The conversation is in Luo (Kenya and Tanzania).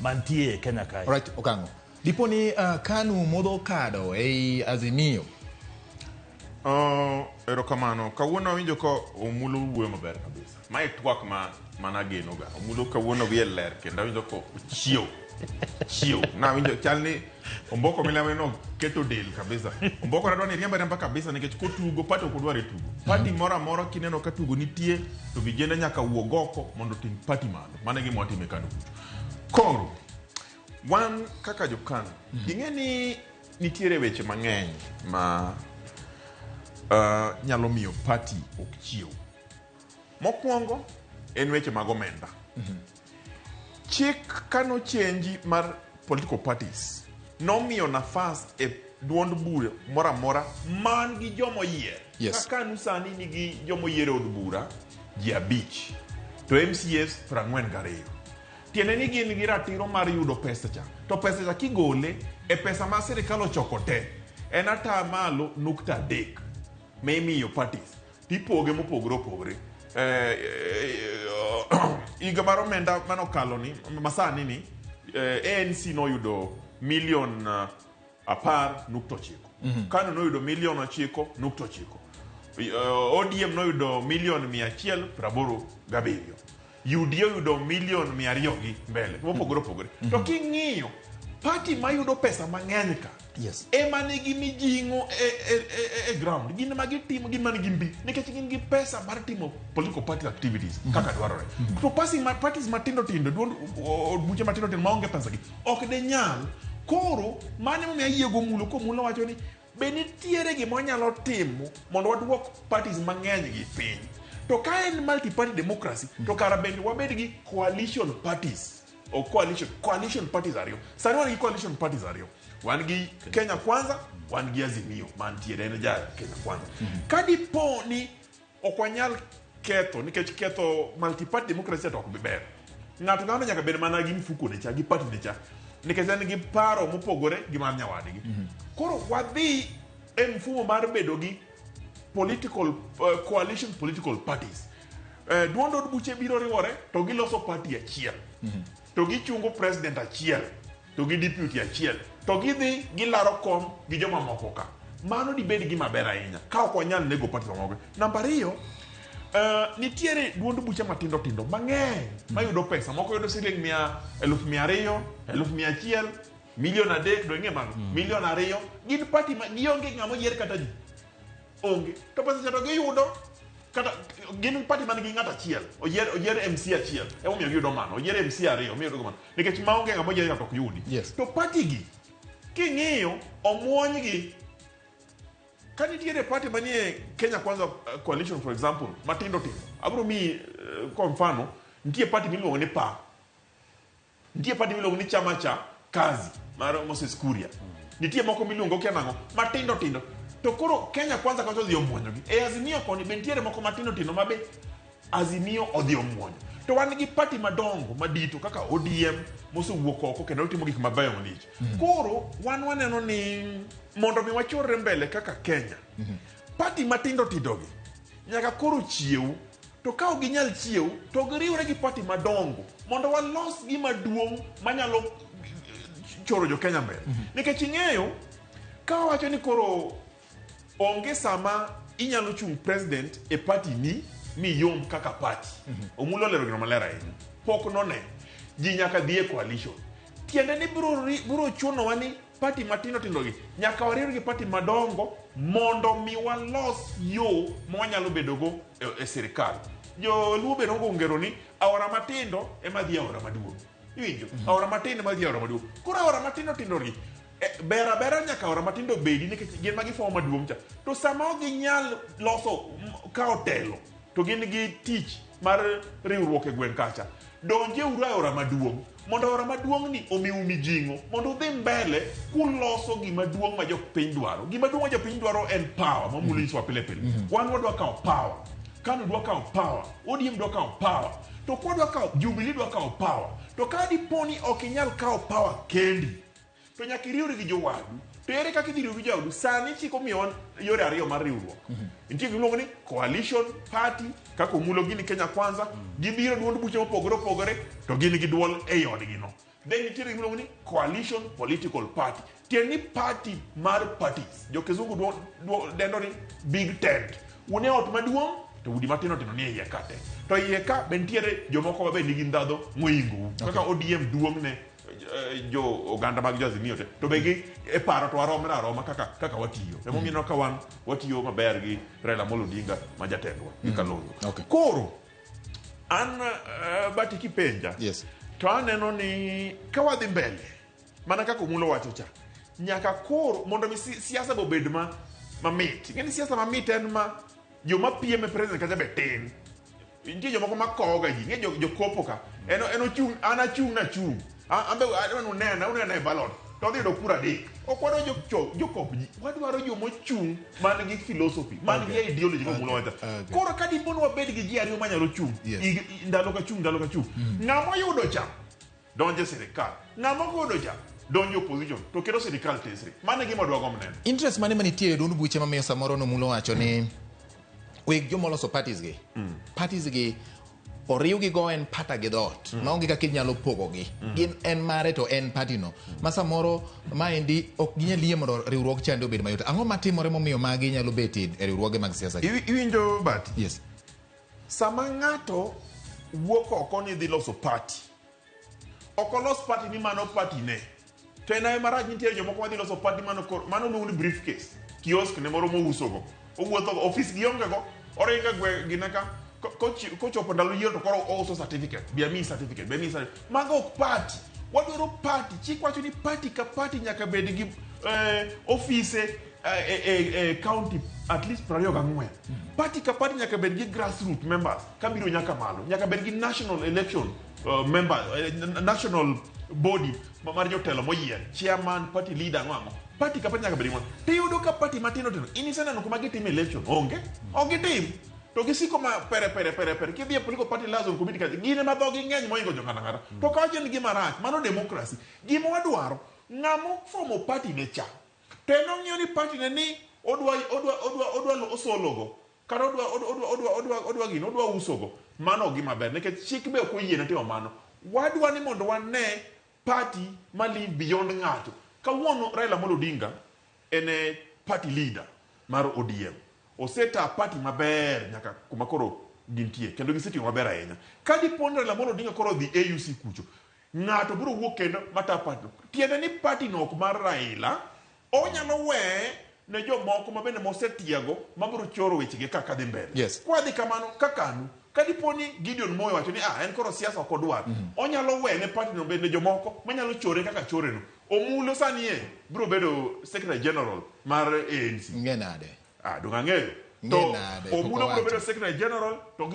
mantie Kenya kai. Right, Okango. Diponi KANU modho kado ei Azimio. Erokamano, kawuono winjo ko omulo wuoyo maber kabisa. Mae twak mana geno ga. Omulo kawuono gi ler kendo winjo ko chiew. Na winjo chalni omboko milame no keto del kabisa. Omboko radwa ni riemba kabisa nikech kotugo pati ok odwar tugo. Pati mora kineno ka tugo nitie to vijende nyaka wuog oko mondo tim pati malo. Mane gima watime KANU. Koro wan kaka jo-KANU ing'e ni nitiere weche mang'eny ma nyalo miyo pati ok chiew. Mokwongo en weche mag omenda. Chik kano chenji mar political parties nomiyo nafas e duond bura mora mora man gi jomo yier. Yes. KANU sani nigi jomo yier od bura ji 5 to MCS 42. Tiene ni gin gi ratiro mar yudo pesa cha. To pesa cha kigole e pesa ma sirikal ochoko te en atamalo 3 miyo parties tipoge mopogore opogore. Iga mar omenda manokalo ni masani ni ANC noyudo milion 10.9. KANU noyudo milion 9.9. ODM noyudo milion 187. UDA oyudo milion 200 gi mbele mopogore opogore. To king'iyo party mayudo pesa mang'eny ka Yes. ema nigi mijing'o e ground. Gin ma gitimo, gin man gi mbi nikech gin gi pesa mar timo political party activities kaka dwarore. To parties matindo duond buche matindo maonge pesa gi ok de nyal. Koro mane momiyo yiego mulo ko mulo wacho ni be nitiere gima nyalo timo mondo waduok parties mang'eny gi piny. To ka en multi party democracy to kara bende wabed gi coalition parties o coalition parties ariyo. Sani wan gi coalition parties ariyo. Wan gi Kenya Kwanza, wan gi Azimio mantiere en ja Kenya Kwanza. Kadipo ni ok wanyal ketho nikech ketho multi party democracy to ok bi ber. Ng'ato nyaka bed mana gi mfuko ne cha gi party ne cha nikech en gi paro mopogore gi mar nyawadgi. Koro wadhi e mfumo mar bedo gi political coalition political parties. Duond od buche biro riwore to giloso party achiel. To gichungo president achiel, to gi deputy achiel, to gidhi gilaro kom gi joma moko ka. Mano dibed gima ber ahinya ka ok wanyal nego party moko. Namba 2, nitiere duond buche matindo mang'eny mayudo pesa. Moko yudo siling 200,000, 100,000, milion 3 do ing'e mag milion 2. Gin party ma gionge ng'amo yier kata ji. Onge. To pesa chato giyudo kata gin party man gi ng'at achiel. Oyier MC achiel. Omiyo giyudo mano. Oyier MC 2 omiyo giyudo mano. Nikech maonge ng'amo yier kata ok yudi. Yes. To party gi king'iyo omuony gi ka nitiere party manie Kenya Kwanza coalition for example matindo. Abro mi kwa mfano nitie party miluongo ni PA. Nitie party miluongo ni chama cha kazi mar Moses Kuria. Nitie moko miluongo kia nango matindo. To koro Kenya Kwanza ka odhi omuonyo gi. E Azimio koni bentiere moko matindo mabe Azimio odhi omuonyo. To wan gi party madongo madito kaka ODM mosewuok oko kendo timo gik mabeyo malich. Koro waneno ni mondo mi wachorre mbele kaka Kenya. Party matindo gi nyaka koro chiew. To ka ok ginyal chiew to giriwre gi party madongo mondo walos gima duong' manyalo choro jo Kenya mbele. Nikech ing'eyo ka wacho ni koro onge sama inyalo chung president e party ni yom kaka party. Omulo lero gino malera ahinya. Pok none ji nyaka dhi e coalition. Tiende ni biro chuno wani party matindo gi nyaka wariwre gi party madongo mondo mi walos yo mwanyalo bedogo e sirikal. Jo luo be nongo ngero ni aora matindo ema dhi aora maduong'. Iwinjo? Aora matindo ema dhi aora maduong'. Koro aora matindo gi bera nyaka aora matindo bedi nikech gin magi fo maduong' cha. To sama ok ginyal loso kao telo to gin gi tich mar riwruok e gweng' kacha. Donje uru aora maduong' mondo aora maduong' ni omiu mijing'o mondo udhi mbele kuloso gima duong' ma jopiny dwaro. Gima duong' ma jopiny dwaro en power mamulo iswa pile. Wan wadwa kao power. KANU dwa kao power. ODM dwa kao power. To kwa dwa kao Jubilee dwa kao power. To ka diponi ok inyal kao power kendi to nyaka iriwre gi jowadu to ere kaka idhi riwgi jaodu sani chiko miyo yore ariyo mar riwruok nitie giluongo ni coalition party kaka omulo gini Kenya Kwanza gibiro duond buche mopogore opogore to gin gi duol ei odgino then nitiere giluongo ni coalition political party tiende ni party mar parties jo-kizungu dendo ni big tent une ot maduong' to udi matino tino ni e iye ka te to iye ka be nitiere jomoko mabe nigi ndhadho moingou kaka ODM duong' ne jo oganda mag jo-Azimio te to be gi e paro to aromre aroma kaka watiyo emomiyo ka wan watiyo maber gi Raila Amolo Odinga ma jatendwa gi Kalonzo koro an bati kipenja to aneno ni ka wadhi mbele mana kaka omulo wacho cha nyaka koro mondo mi siasa bobed mamit ngeni siasa mamit en ma joma piem e president kacha be tin nitie jomoko makoga ji nge jokopo ka eno chung ana chung na chung ambe unena e ballot to dhi do kura dik okwado jokop ji wadwaro jomo chung man gi philosophy man gi ideology ko mulo wacha koro ka dipono wabed gi ji ariyo manyalo chung ndalo ka chung ng'amo yudo cha donje sirikal ng'amo yudo cha donjo opposition to kero sirikal tesre mane gima dwago mneno interest mane manitie e duond buche mamiyo samoro no mulo wacho ni weg jomoloso parties gi oriw gi go en pata gi dot maonge kaka inyalo pogo gi gin en mare to en party no ma samoro maendi ok ginyal yie mondo riwruok chande obed mayot ang'o matimore momiyo magi nyalo beti e riwruoge mag siasa iwinjo but yes sama ng'ato wuok oko ni dhi loso party okolos party ni mano party ne to en marach nitie jomoko madhi loso party mano luongo ni briefcase kiosk ne moro mousogo owuotho office gionge go oringa ginaka kochopo ndalo yiero to koro ouso certificate biami certificate mago ok party wadwaro party chik wacho ni party ka party nyaka bed gi office county at least 24 party ka party nyaka bed gi grassroots members kabiro nyaka malo nyaka bed gi national election member national body mar jotelo moyier chairman party leader ng'ango party ka party nyaka bed mo tiyudo ka party matino tino inisena kuma gitime election onge gitim to gisiko ma pere kidhi e political party liaison committee ka gine ma dhogi ng'eny moingo jong'ata to ka wacho ni gima rach mano democracy gima wadwaro ng'amo fomo party ne cha to en ong'iyo ni party ne ni odwa osologo kata odwa usogo mano gima ber nikech chik be ok oyiene timo mano wadwa ni mondo wane party ma live beyond ng'ato kawuono Raila Amolo Odinga en party leader mar ODM oseta party maber nyaka kuma koro gintie kendo gisetiyo maber ahinya ka dipono Raila Amolo Odinga koro dhi AUC kucho ng'ato biro wuok kendo mata party tiende ni party no ok mar Raila onyalo we ne jomoko mabende mosetiego mabiro choro wechege kaka dhi mbele kwa dhi kamano kakanu kadiponi Gideon Moyo wacho ni en koro siasa ok odwar onyalo we ne party no bende jomoko manyalo chore kaka chore no omulo sani biro bedo secretary general mar ANC ngenade dungang'eyo to omulo biro bedo secretary general to